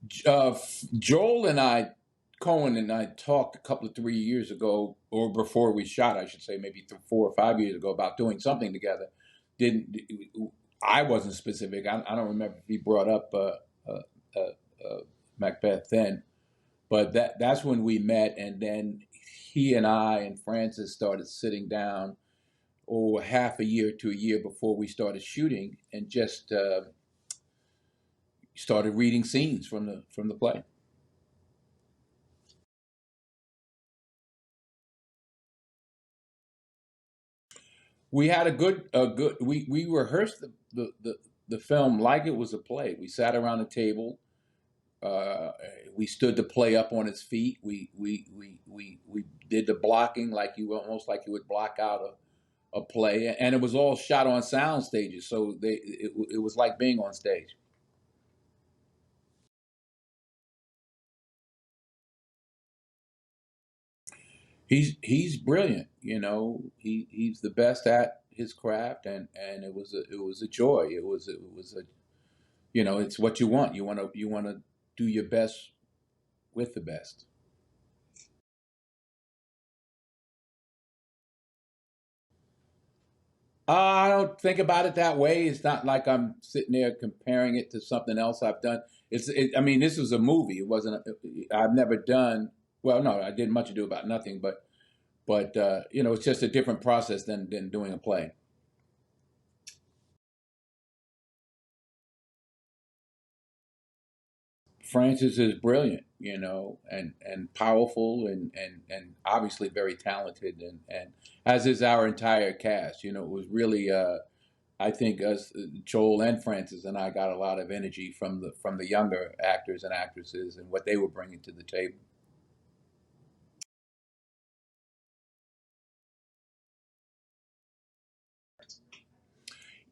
Joel and I, Coen and I talked a couple of 3 years ago, or before we shot, I should say, maybe 4 or 5 years ago, about doing something together. Didn't I wasn't specific. I don't remember if he brought up Macbeth then, but that's when we met, and then he and I and Francis started sitting down, half a year to a year before we started shooting, and just started reading scenes from the play. We had we rehearsed the film like it was a play. We sat around a table. We stood the play up on its feet. We did the blocking almost like you would block out a play, and it was all shot on sound stages. So it was like being on stage. He's brilliant. He's the best at his craft, and it was a joy. It was a it's what you want. You want to do your best with the best. I don't think about it that way. It's not like I'm sitting there comparing it to something else I've done. I mean, this was a movie. It wasn't. I've never done. Well, no, I did Much Ado About Nothing, but it's just a different process than doing a play. Francis is brilliant, and powerful, and obviously very talented, and as is our entire cast. It was really, I think, us, Joel and Francis and I, got a lot of energy from the younger actors and actresses and what they were bringing to the table.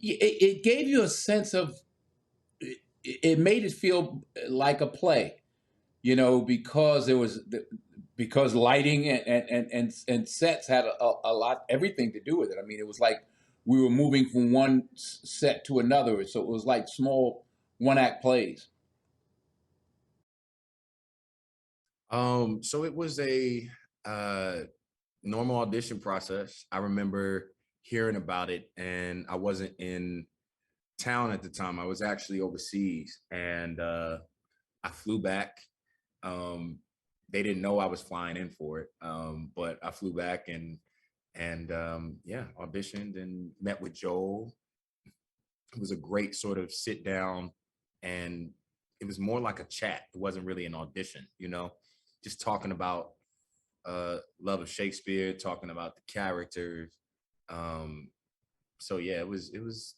It gave you a sense of. It made it feel like a play, because because lighting and sets had a lot, everything to do with it. I mean, it was like we were moving from one set to another, so it was like small one act plays. So it was a uh, normal audition process. I remember hearing about it, and I wasn't in town at the time. I was actually overseas, and I flew back. Um, they didn't know I was flying in for it, but I flew back and yeah, auditioned and met with Joel. It was a great sort of sit down, and it was more like a chat. It wasn't really an audition, just talking about love of Shakespeare, talking about the characters. Um, so yeah, it was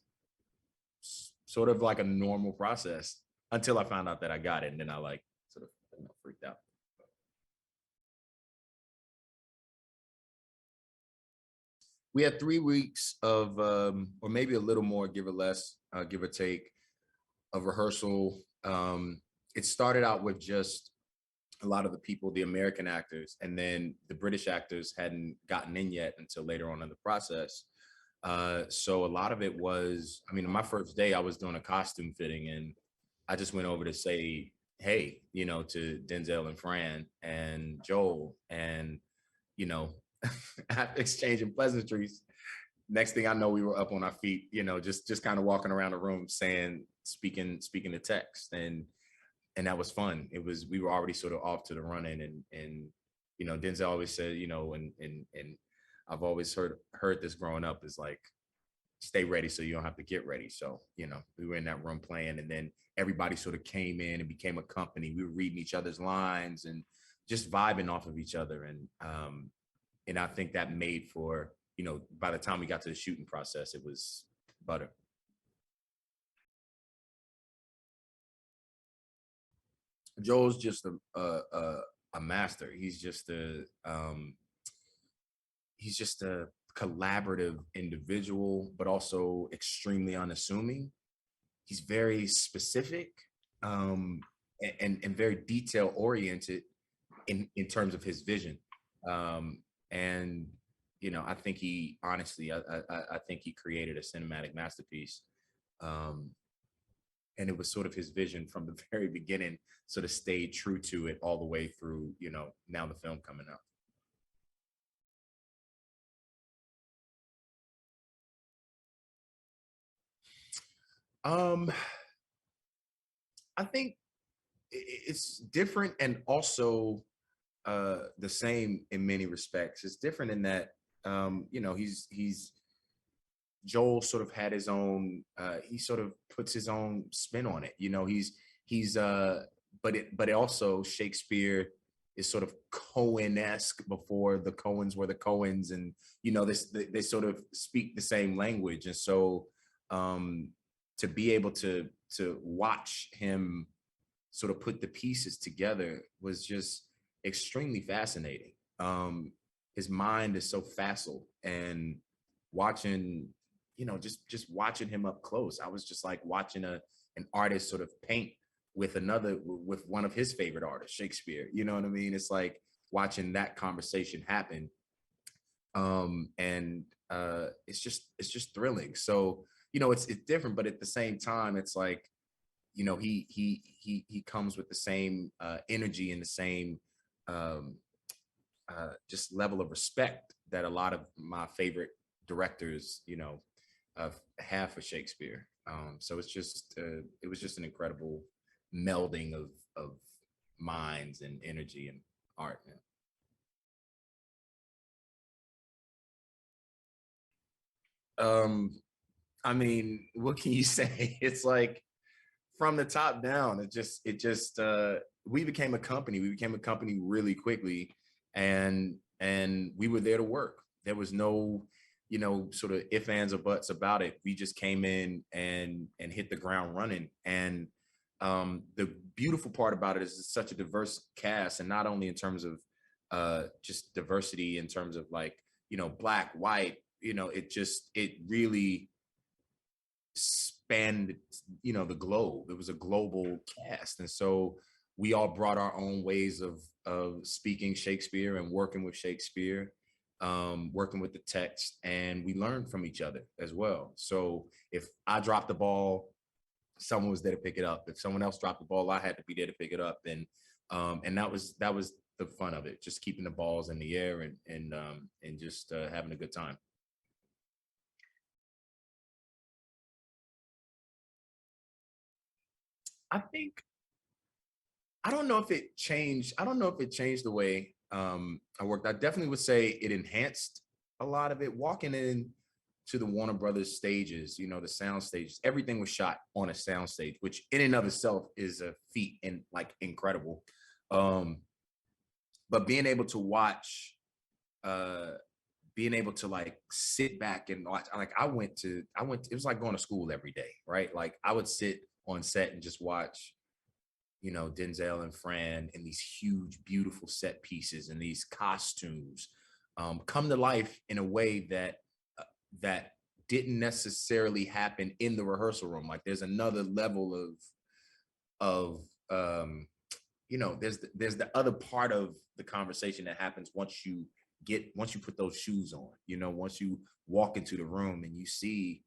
sort of like a normal process until I found out that I got it, and then I like sort of freaked out. We had 3 weeks of, or maybe a little more, give or less, give or take, of rehearsal. It started out with just a lot of the people, the American actors, and then the British actors hadn't gotten in yet until later on in the process. So a lot of it was, I mean, on my first day, I was doing a costume fitting, and I just went over to say, hey, to Denzel and Fran and Joel, and, you know, after exchanging pleasantries, next thing I know, we were up on our feet, just kind of walking around the room saying, speaking the text. And that was fun. We were already sort of off to the running, and Denzel always said, and I've always heard this growing up, is like, stay ready so you don't have to get ready. So we were in that room playing, and then everybody sort of came in and became a company. We were reading each other's lines and just vibing off of each other, and I think that made for, by the time we got to the shooting process, it was butter. Joel's just a master. He's just a collaborative individual, but also extremely unassuming. He's very specific, and very detail oriented in terms of his vision. And I think he honestly, I think he created a cinematic masterpiece. Um, And it was sort of his vision from the very beginning, sort of stayed true to it all the way through, you know, now the film coming out. I think it's different and also the same in many respects. It's different in that, you know, he's Joel sort of had his own, he sort of puts his own spin on it. You know, but it also Shakespeare is sort of Coen-esque before the Coens were the Coens, and you know, they sort of speak the same language. And so to be able to watch him sort of put the pieces together was just extremely fascinating. His mind is so facile, and watching, you know, just watching him up close, I was just like watching an artist sort of paint with one of his favorite artists, Shakespeare. You know what I mean? It's like watching that conversation happen. And it's just thrilling. So, you know, it's different, but at the same time, it's like, you know, he comes with the same energy and the same just level of respect that a lot of my favorite directors, you know, have for Shakespeare. So it's just it was just an incredible melding of minds and energy and art. I mean, what can you say? It's like from the top down, it just we became a company. We became a company really quickly, and we were there to work. There was no, you know, sort of ifs, ands, or buts about it. We just came in and hit the ground running. And the beautiful part about it is it's such a diverse cast, and not only in terms of just diversity in terms of like, you know, black, white, you know, it really spanned, you know, the globe. It was a global cast. And so we all brought our own ways of speaking Shakespeare and working with Shakespeare, working with the text, and we learned from each other as well. So if I dropped the ball, someone was there to pick it up. If someone else dropped the ball, I had to be there to pick it up. And that was the fun of it, just keeping the balls in the air and just having a good time. I think I don't know if it changed. I don't know if it changed the way I worked. I definitely would say it enhanced a lot of it. Walking in to the Warner Brothers stages, you know, the sound stages, everything was shot on a sound stage, which in and of itself is a feat and like incredible. Um, but being able to watch, being able to like sit back and watch, like it was like going to school every day, right? Like I would sit on set and just watch, you know, Denzel and Fran and these huge, beautiful set pieces and these costumes come to life in a way that didn't necessarily happen in the rehearsal room. Like there's another level of you know, there's the other part of the conversation that happens once you put those shoes on, you know, once you walk into the room and you see.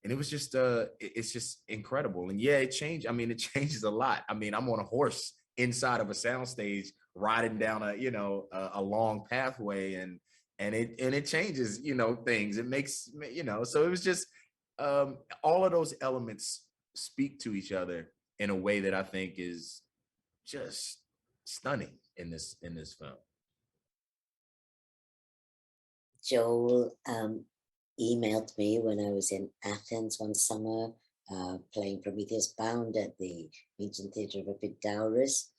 And it was just it's just incredible. And yeah, it changed. I mean, it changes a lot. I mean, I'm on a horse inside of a soundstage riding down a long pathway, and it changes, you know, things. It makes, you know, so it was just all of those elements speak to each other in a way that I think is just stunning in this film. Joel emailed me when I was in Athens one summer, playing Prometheus Bound at the Regent Theatre of Epidaurus.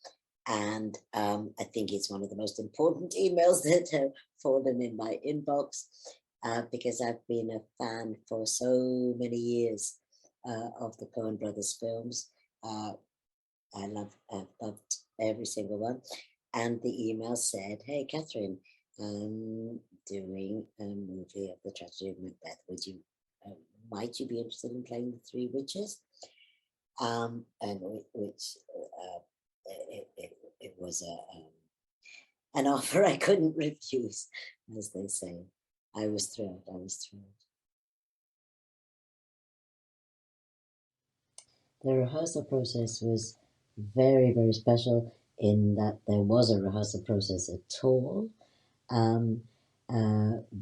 And I think it's one of the most important emails that have fallen in my inbox, because I've been a fan for so many years of the Coen brothers films. I've loved every single one. And the email said, "Hey, Kathryn, doing a movie of the Tragedy of Macbeth. Might you be interested in playing the three witches?" And which it was an offer I couldn't refuse, as they say. I was thrilled. The rehearsal process was very, very special in that there was a rehearsal process at all.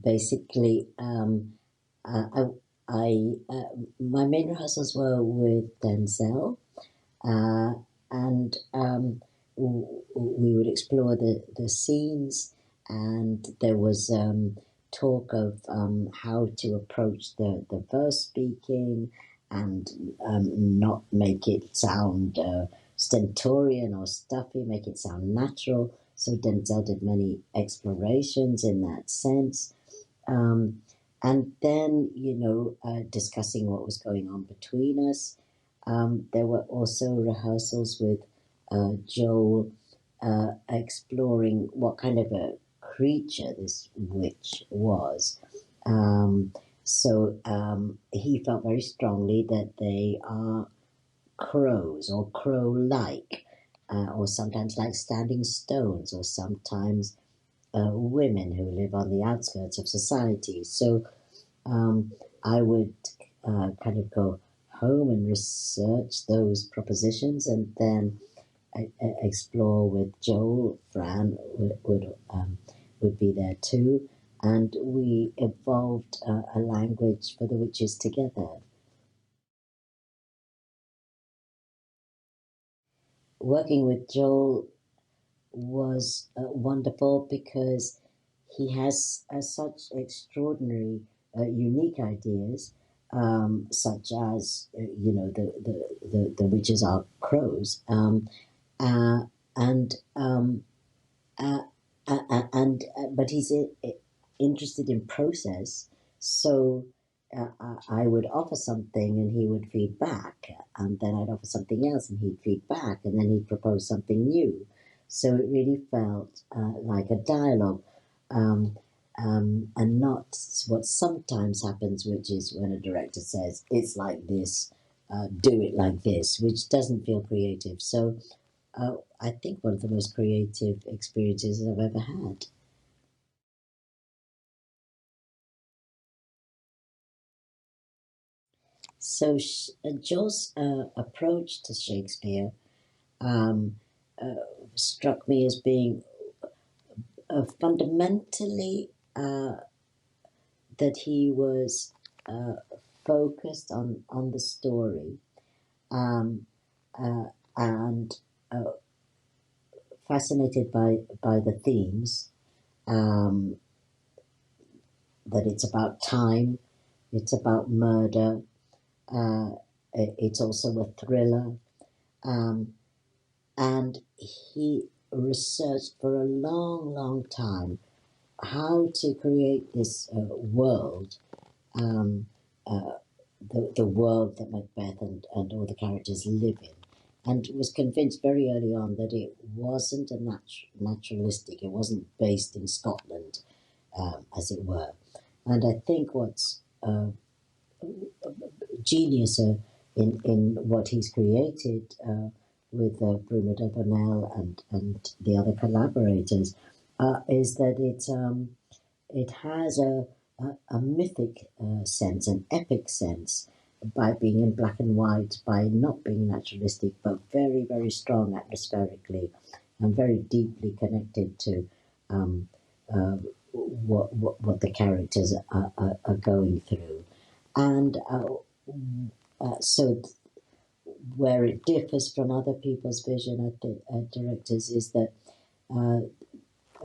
Basically, my main rehearsals were with Denzel, and we would explore the scenes, and there was talk of how to approach the verse speaking and not make it sound stentorian or stuffy, make it sound natural. So Denzel did many explorations in that sense. And then, discussing what was going on between us. There were also rehearsals with Joel exploring what kind of a creature this witch was. He felt very strongly that they are crows or crow-like, or sometimes like standing stones, or sometimes women who live on the outskirts of society. So I would kind of go home and research those propositions, and then explore with Joel. Fran would be there too, and we evolved a language for the witches together. Working with Joel was wonderful because he has such extraordinary, unique ideas, such as the witches are crows, but he's interested in process, so. I would offer something and he would feed back, and then I'd offer something else and he'd feed back, and then he'd propose something new. So it really felt like a dialogue, and not what sometimes happens, which is when a director says, it's like this, do it like this, which doesn't feel creative. So I think one of the most creative experiences I've ever had. So Joel's approach to Shakespeare struck me as being fundamentally that he was focused on the story, and fascinated by the themes, that it's about time, it's about murder, it's also a thriller, and he researched for a long, long time how to create this world, the world that Macbeth and all the characters live in, and was convinced very early on that it wasn't a naturalistic, it wasn't based in Scotland, as it were. And I think what's genius in what he's created with Bruno D'Abonel and the other collaborators is that it has a mythic sense, an epic sense, by being in black and white, by not being naturalistic, but very, very strong atmospherically and very deeply connected to what the characters are going through. And so where it differs from other people's vision at directors is that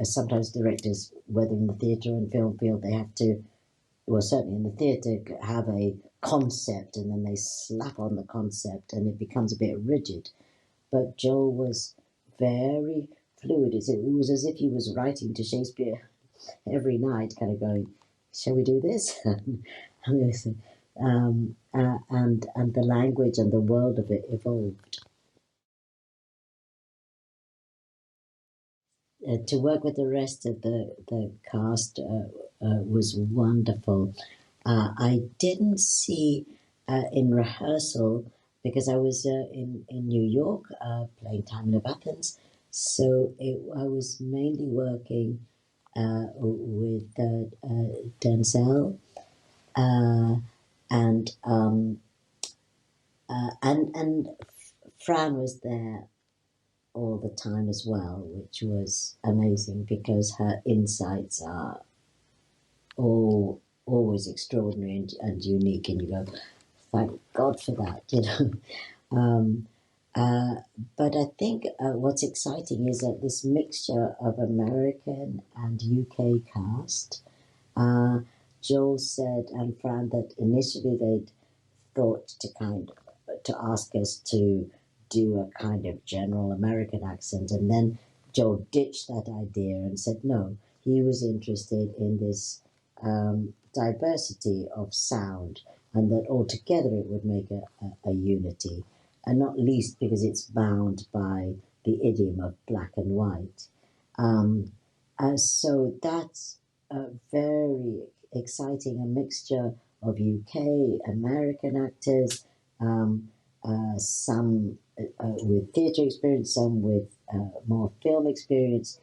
sometimes directors, whether in the theatre and film field, they have to, well, certainly in the theatre, have a concept and then they slap on the concept and it becomes a bit rigid. But Joel was very fluid. It was as if he was writing to Shakespeare every night, kind of going, shall we do this? And the language and the world of it evolved. To work with the rest of the cast was wonderful. I didn't see in rehearsal because I was in New York playing Time of Athens, so I was mainly working with Denzel, and and Fran was there all the time as well, which was amazing because her insights are always extraordinary and unique, and you go, thank God for that, you know. But I think what's exciting is that this mixture of American and UK cast. Joel said and Fran that initially they'd thought to ask us to do a kind of general American accent, and then Joel ditched that idea and said no, he was interested in this diversity of sound, and that altogether it would make a unity, and not least because it's bound by the idiom of black and white. So that's very exciting, a mixture of UK, American actors, some with theatre experience, some with more film experience.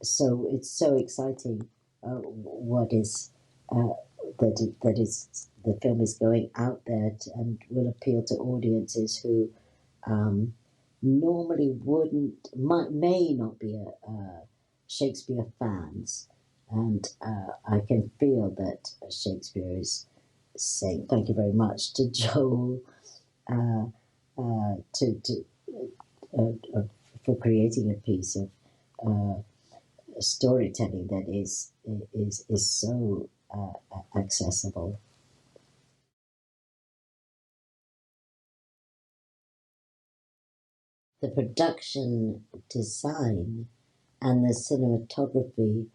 So it's so exciting what is that is the film is going out there and will appeal to audiences who normally may not be Shakespeare fans, and I can feel that Shakespeare is saying thank you very much to Joel for creating a piece of storytelling that is so accessible. The production design and the cinematography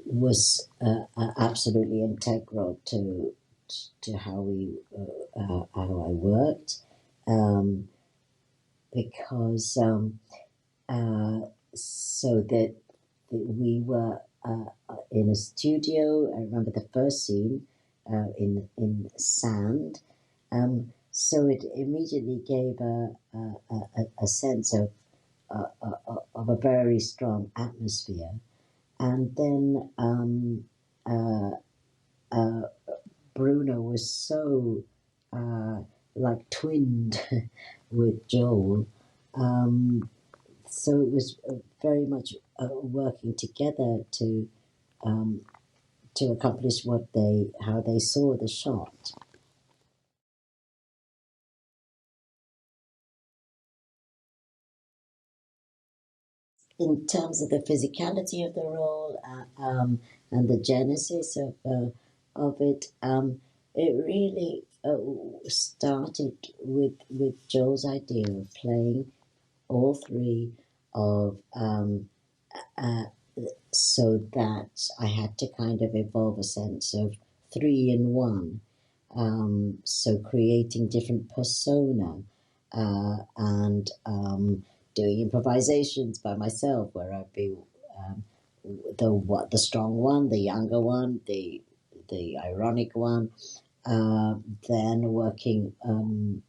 was absolutely integral to how I worked, because so that we were in a studio. I remember the first scene in sand. So it immediately gave a sense of a very strong atmosphere. And then Bruno was so like twinned with Joel. So it was very much working together to accomplish how they saw the shot. In terms of the physicality of the role and the genesis of it, it really started with Joel's idea of playing all three of so that I had to kind of evolve a sense of 3 in 1. So creating different persona and doing improvisations by myself, where I'd be the strong one, the younger one, the ironic one. Then working on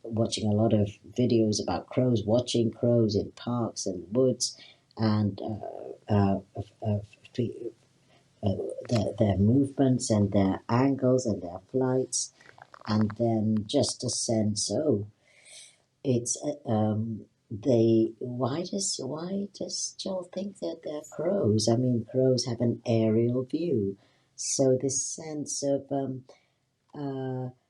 watching a lot of videos about crows, watching crows in parks and woods, and their movements and their angles and their flights, and then just a sense, it's why does Joel think that they're crows? I mean, crows have an aerial view, so this sense of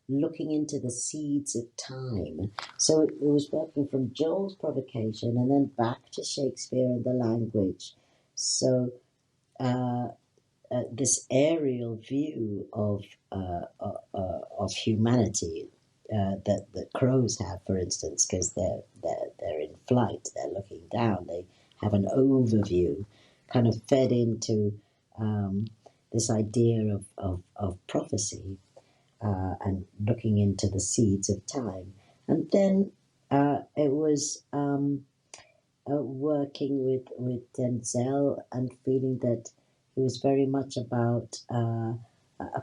looking into the seeds of time. So it was working from Joel's provocation and then back to Shakespeare and the language. So this aerial view of humanity that crows have, for instance, because they're in flight, they're looking down, they have an overview, kind of fed into this idea of prophecy and looking into the seeds of time. And then it was working with Denzel and feeling that it was very much about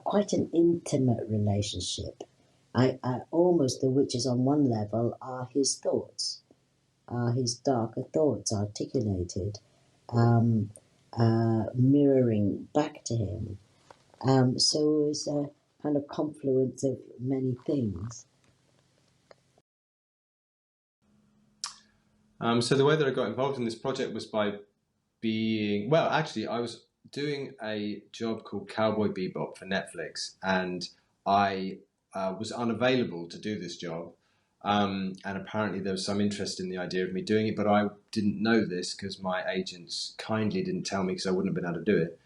quite an intimate relationship. I almost, the witches on one level are his thoughts, his darker thoughts articulated, mirroring back to him. So it was kind of confluence of many things. So the way that I got involved in this project was by being, well, actually, I was doing a job called Cowboy Bebop for Netflix, and I was unavailable to do this job. And apparently there was some interest in the idea of me doing it, but I didn't know this because my agents kindly didn't tell me because I wouldn't have been able to do it.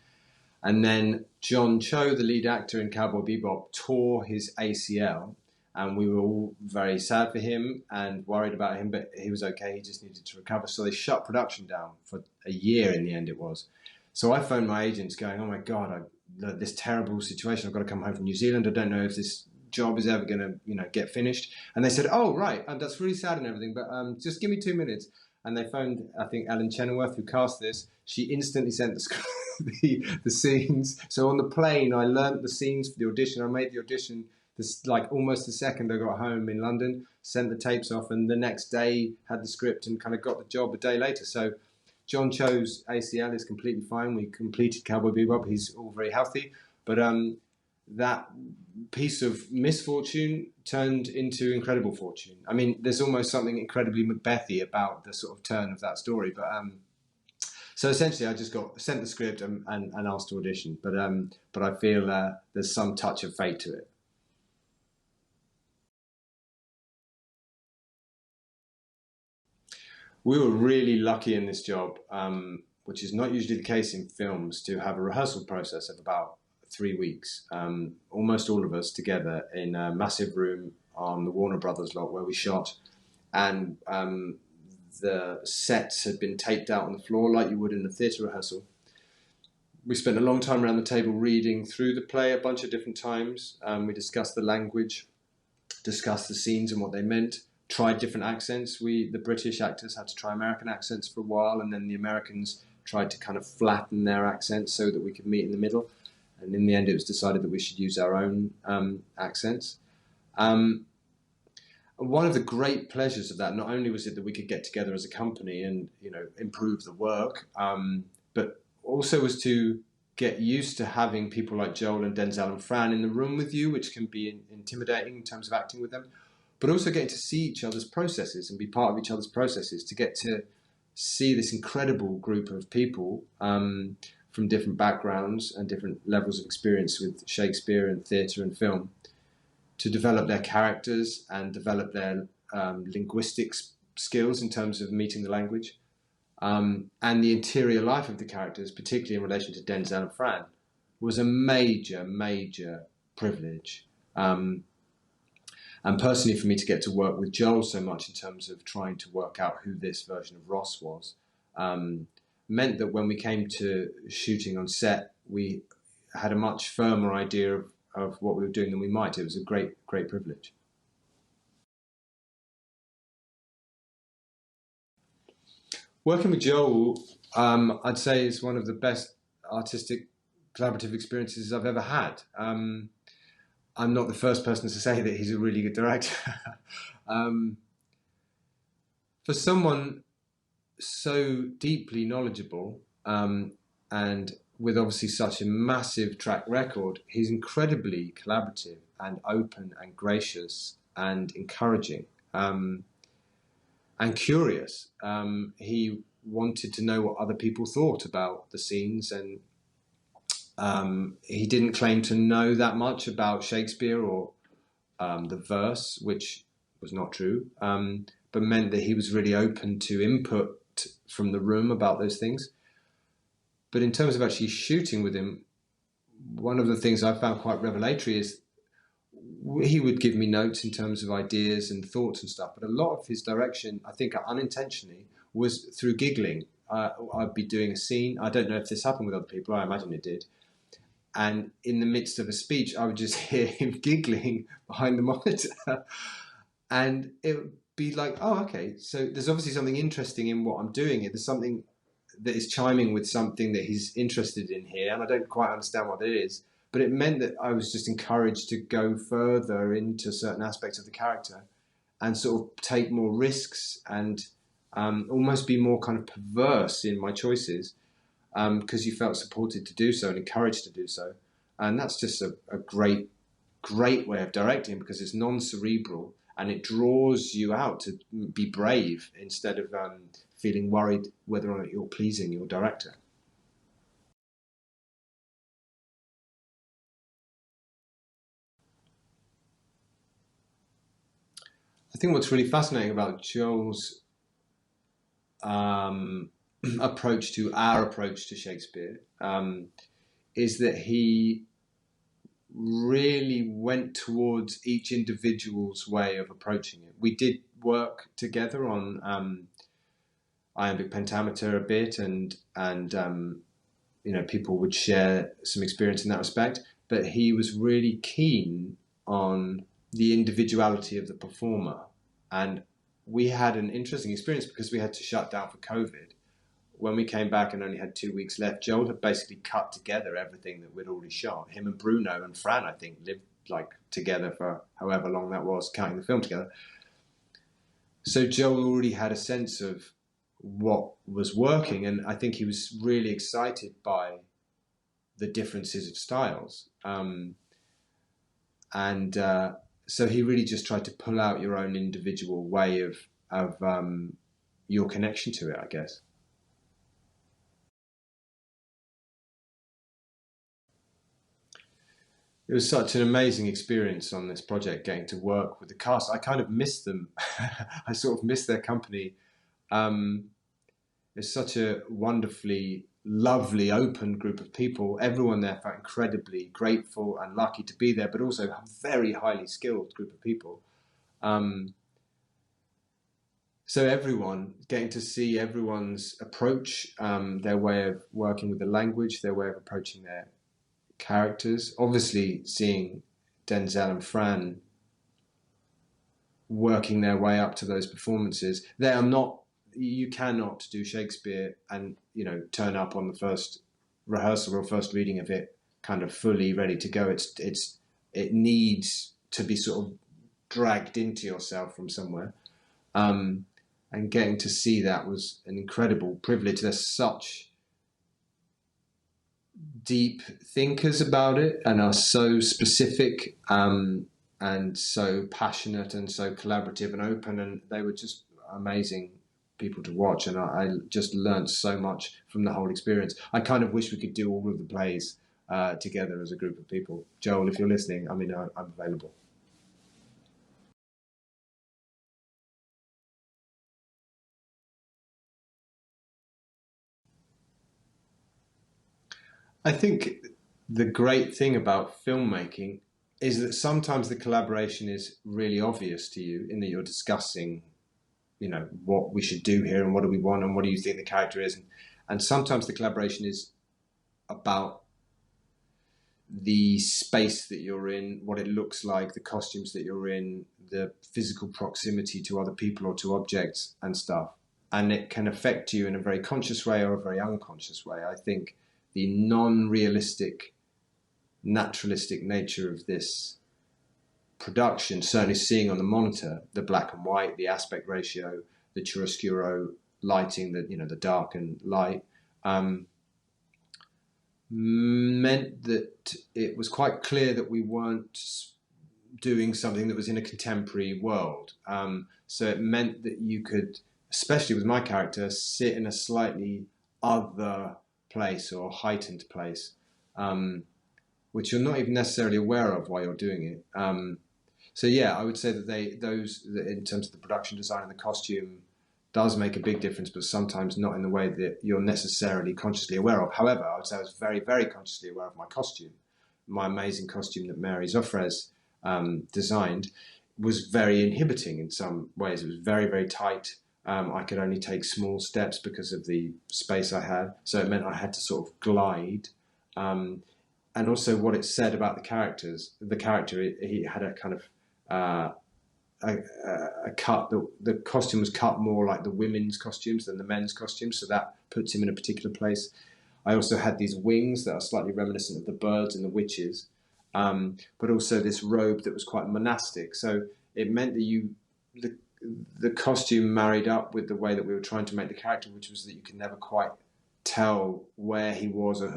And then John Cho, the lead actor in Cowboy Bebop, tore his ACL, and we were all very sad for him and worried about him, but he was okay. He just needed to recover. So they shut production down for a year in the end it was. So I phoned my agents going, oh my God, this terrible situation. I've got to come home from New Zealand. I don't know if this job is ever going to, get finished. And they said, oh, right, that's really sad and everything, but just give me 2 minutes. And they phoned, I think, Ellen Chenoweth, who cast this. She instantly sent the scenes. So on the plane, I learnt the scenes for the audition. I made the audition almost the second I got home in London, sent the tapes off, and the next day had the script and kind of got the job a day later. So John Cho's ACL is completely fine. We completed Cowboy Bebop. He's all very healthy. But that piece of misfortune turned into incredible fortune. I mean, there's almost something incredibly Macbethy about the sort of turn of that story. But so essentially, I just got sent the script and asked to audition. But I feel there's some touch of fate to it. We were really lucky in this job, which is not usually the case in films, to have a rehearsal process of about 3 weeks. Almost all of us together in a massive room on the Warner Brothers lot where we shot. And the sets had been taped out on the floor like you would in a theatre rehearsal. We spent a long time around the table reading through the play a bunch of different times. We discussed the language, discussed the scenes and what they meant. Tried different accents. The British actors had to try American accents for a while, and then the Americans tried to kind of flatten their accents so that we could meet in the middle. And in the end, it was decided that we should use our own accents. One of the great pleasures of that, not only was it that we could get together as a company and improve the work, but also was to get used to having people like Joel and Denzel and Fran in the room with you, which can be intimidating in terms of acting with them. But also getting to see each other's processes and be part of each other's processes, to get to see this incredible group of people from different backgrounds and different levels of experience with Shakespeare and theatre and film, to develop their characters and develop their linguistic skills in terms of meeting the language, and the interior life of the characters, particularly in relation to Denzel and Fran, was a major, major privilege. And personally, for me to get to work with Joel so much in terms of trying to work out who this version of Ross was, meant that when we came to shooting on set, we had a much firmer idea of what we were doing than we might. It was a great, great privilege. Working with Joel, I'd say is one of the best artistic collaborative experiences I've ever had. I'm not the first person to say that he's a really good director. For someone so deeply knowledgeable and with obviously such a massive track record, he's incredibly collaborative and open and gracious and encouraging and curious. He wanted to know what other people thought about the scenes, and he didn't claim to know that much about Shakespeare or the verse, which was not true, but meant that he was really open to input from the room about those things. But in terms of actually shooting with him, one of the things I found quite revelatory is he would give me notes in terms of ideas and thoughts and stuff, but a lot of his direction, I think unintentionally, was through giggling. I'd be doing a scene. I don't know if this happened with other people. I imagine it did. And in the midst of a speech, I would just hear him giggling behind the monitor. And it would be like, oh, okay, so there's obviously something interesting in what I'm doing here. There's something that is chiming with something that he's interested in here, and I don't quite understand what it is. But it meant that I was just encouraged to go further into certain aspects of the character and sort of take more risks and almost be more kind of perverse in my choices, because you felt supported to do so and encouraged to do so. And that's just a great great way of directing because it's non-cerebral and it draws you out to be brave instead of feeling worried whether or not you're pleasing your director. I think what's really fascinating about Joel's approach to our approach to Shakespeare is that he really went towards each individual's way of approaching it. We did work together on iambic pentameter a bit, and you know, people would share some experience in that respect, but he was really keen on the individuality of the performer. And we had an interesting experience because we had to shut down for COVID. When we came back and only had 2 weeks left, Joel had basically cut together everything that we'd already shot. Him and Bruno and Fran, I think, lived like together for however long that was, counting the film together. So Joel already had a sense of what was working, and I think he was really excited by the differences of styles. So he really just tried to pull out your own individual way of your connection to it, I guess. It was such an amazing experience on this project, getting to work with the cast. I kind of missed them. I sort of missed their company. It's such a wonderfully lovely, open group of people. Everyone there felt incredibly grateful and lucky to be there, but also a very highly skilled group of people. So everyone, getting to see everyone's approach, their way of working with the language, their way of approaching their characters. Obviously seeing Denzel and Fran working their way up to those performances. They are not, you cannot do Shakespeare and, you know, turn up on the first rehearsal or first reading of it kind of fully ready to go. It needs to be sort of dragged into yourself from somewhere. And getting to see that was an incredible privilege. There's such deep thinkers about it and are so specific and so passionate and so collaborative and open, and they were just amazing people to watch, and I just learned so much from the whole experience. I kind of wish we could do all of the plays together as a group of people. Joel, if you're listening, I mean, I'm available. I think the great thing about filmmaking is that sometimes the collaboration is really obvious to you in that you're discussing, you know, what we should do here and what do we want and what do you think the character is. And sometimes the collaboration is about the space that you're in, what it looks like, the costumes that you're in, the physical proximity to other people or to objects and stuff. And it can affect you in a very conscious way or a very unconscious way. I think the non-realistic, naturalistic nature of this production, certainly seeing on the monitor, the black and white, the aspect ratio, the chiaroscuro lighting, the dark and light, meant that it was quite clear that we weren't doing something that was in a contemporary world. So it meant that you could, especially with my character, sit in a slightly other place or heightened place, which you're not even necessarily aware of while you're doing it. So yeah, I would say that those in terms of the production design and the costume does make a big difference, but sometimes not in the way that you're necessarily consciously aware of. However, I would say I was very, very consciously aware of my costume. My amazing costume that Mary Zoffres designed was very inhibiting in some ways. It was very, very tight. I could only take small steps because of the space I had. So it meant I had to sort of glide. And also what it said about the characters. The character, he had a kind of a cut. The costume was cut more like the women's costumes than the men's costumes. So that puts him in a particular place. I also had these wings that are slightly reminiscent of the birds and the witches. But also this robe that was quite monastic. So it meant that the costume married up with the way that we were trying to make the character, which was that you could never quite tell where he was or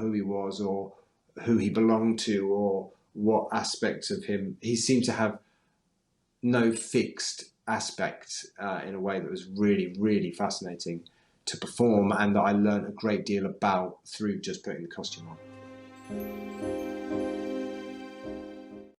who he belonged to or what aspects of him he seemed to have no fixed aspect in a way that was really, really fascinating to perform, and that I learned a great deal about through just putting the costume on.